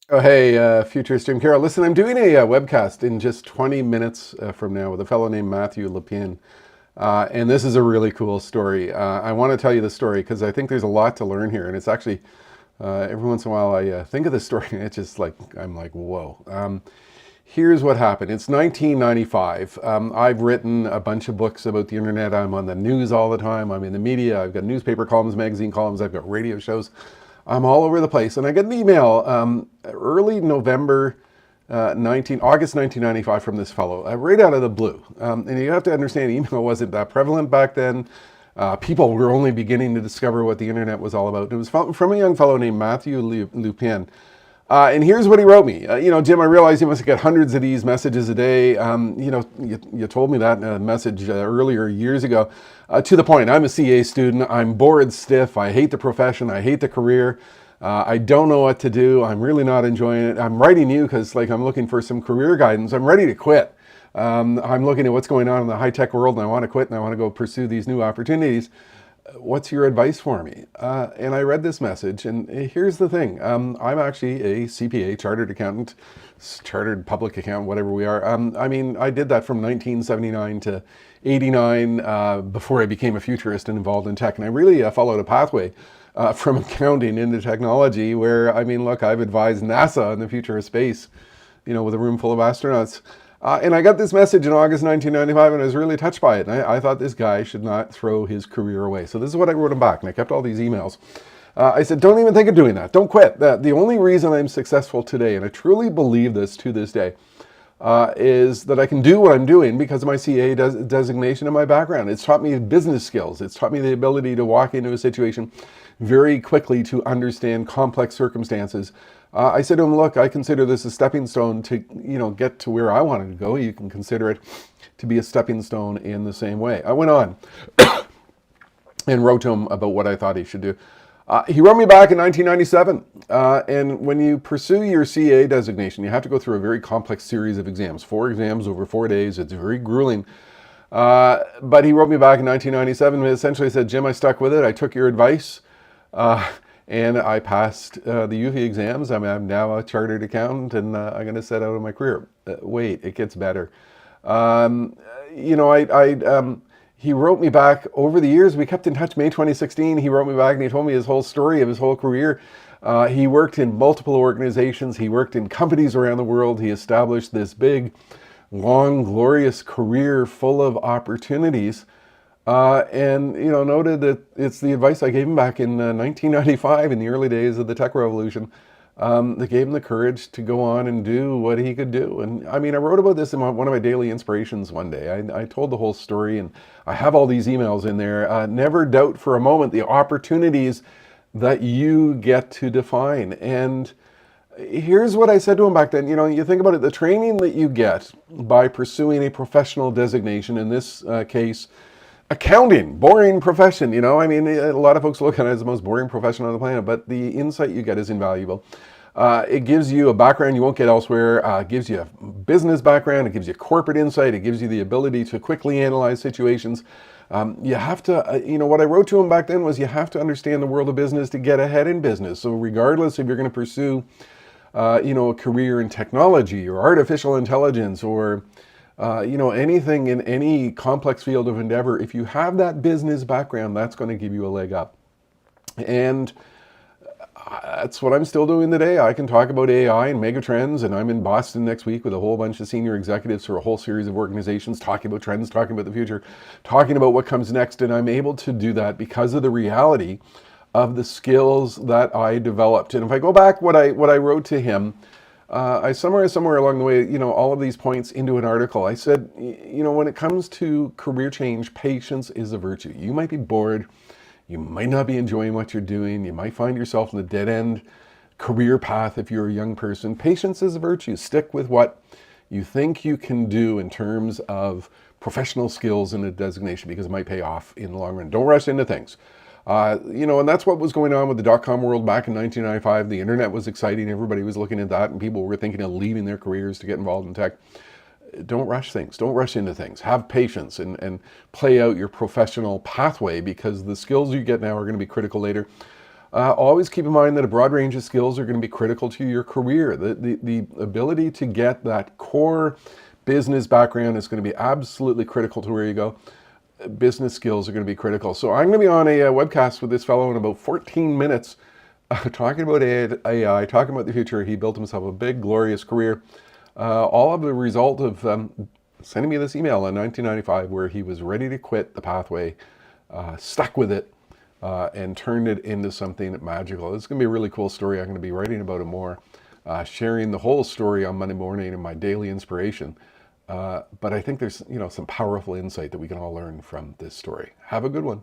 Oh, hey, future Stream Carol. Listen, I'm doing a webcast in just 20 minutes from now with a fellow named Matthew Lepine. And this is a really cool story. I want to tell you the story because I think there's a lot to learn here. And it's actually, every once in a while, I think of this story and it's just like, I'm like, whoa. Here's what happened. It's 1995. I've written a bunch of books about the internet. I'm on the news all the time. I'm in the media. I've got newspaper columns, magazine columns. I've got radio shows. I'm all over the place. And I get an email early November, August 1995 from this fellow, right out of the blue. And you have to understand, email wasn't that prevalent back then. People were only beginning to discover what the internet was all about. It was from a young fellow named Matthew Lupin. And here's what he wrote me. Jim, I realize you must get hundreds of these messages a day. You told me that in a message earlier years ago. To the point, I'm a CA student. I'm bored stiff. I hate the profession. I hate the career. I don't know what to do. I'm really not enjoying it. I'm writing you because I'm looking for some career guidance. I'm ready to quit. I'm looking at what's going on in the high-tech world and I want to quit and I want to go pursue these new opportunities. What's your advice for me? And I read this message, and here's the thing. I'm actually a CPA, chartered accountant, chartered public accountant, whatever we are. I did that from 1979 to 89 before I became a futurist and involved in tech. And I really followed a pathway from accounting into technology where, look, I've advised NASA on the future of space, with a room full of astronauts. And I got this message in August 1995 and I was really touched by it. And I thought this guy should not throw his career away. So this is what I wrote him back, and I kept all these emails. I said, don't even think of doing that. Don't quit. The only reason I'm successful today, and I truly believe this to this day, is that I can do what I'm doing because of my CA designation and my background. It's taught me business skills. It's taught me the ability to walk into a situation very quickly to understand complex circumstances. I said to him, look, I consider this a stepping stone to, get to where I wanted to go. You can consider it to be a stepping stone in the same way. I went on and wrote to him about what I thought he should do. He wrote me back in 1997. And when you pursue your CA designation, you have to go through a very complex series of exams, 4 exams over 4 days. It's very grueling. But he wrote me back in 1997 and essentially said, Jim, I stuck with it. I took your advice. And I passed the UV exams. I'm now a chartered accountant, and I'm going to set out on my career. Wait, it gets better. He wrote me back over the years. We kept in touch. May 2016, he wrote me back and he told me his whole story of his whole career. He worked in multiple organizations. He worked in companies around the world. He established this big, long, glorious career full of opportunities. And noted that it's the advice I gave him back in 1995 in the early days of the tech revolution that gave him the courage to go on and do what he could do. And I wrote about this in one of my daily inspirations one day. I told the whole story and I have all these emails in there. Never doubt for a moment the opportunities that you get to define. And here's what I said to him back then. You think about it, the training that you get by pursuing a professional designation, in this case, accounting, boring profession, a lot of folks look at it as the most boring profession on the planet, but the insight you get is invaluable. It gives you a background you won't get elsewhere. It gives you a business background. It gives you corporate insight. It gives you the ability to quickly analyze situations. You have to, what I wrote to him back then was you have to understand the world of business to get ahead in business. So regardless if you're going to pursue, a career in technology or artificial intelligence or anything in any complex field of endeavor, if you have that business background, that's going to give you a leg up. And that's what I'm still doing today. I can talk about AI and mega trends, and I'm in Boston next week with a whole bunch of senior executives for a whole series of organizations talking about trends, talking about the future, talking about what comes next. And I'm able to do that because of the reality of the skills that I developed. And if I go back what I wrote to him, I somewhere along the way, all of these points into an article. I said, when it comes to career change, patience is a virtue. You might be bored. You might not be enjoying what you're doing. You might find yourself in the dead end career path if you're a young person. Patience is a virtue. Stick with what you think you can do in terms of professional skills and a designation because it might pay off in the long run. Don't rush into things. And that's what was going on with the dot-com world back in 1995. The internet was exciting. Everybody was looking at that and people were thinking of leaving their careers to get involved in tech. Don't rush things. Don't rush into things. Have patience and play out your professional pathway because the skills you get now are going to be critical later. Always keep in mind that a broad range of skills are going to be critical to your career. The ability to get that core business background is going to be absolutely critical to where you go. Business skills are going to be critical. So I'm going to be on a webcast with this fellow in about 14 minutes, talking about AI, talking about the future. He built himself a big, glorious career. All of the result of sending me this email in 1995 where he was ready to quit the pathway, stuck with it, and turned it into something magical. It's going to be a really cool story. I'm going to be writing about it more, sharing the whole story on Monday morning in my daily inspiration. But I think there's, some powerful insight that we can all learn from this story. Have a good one.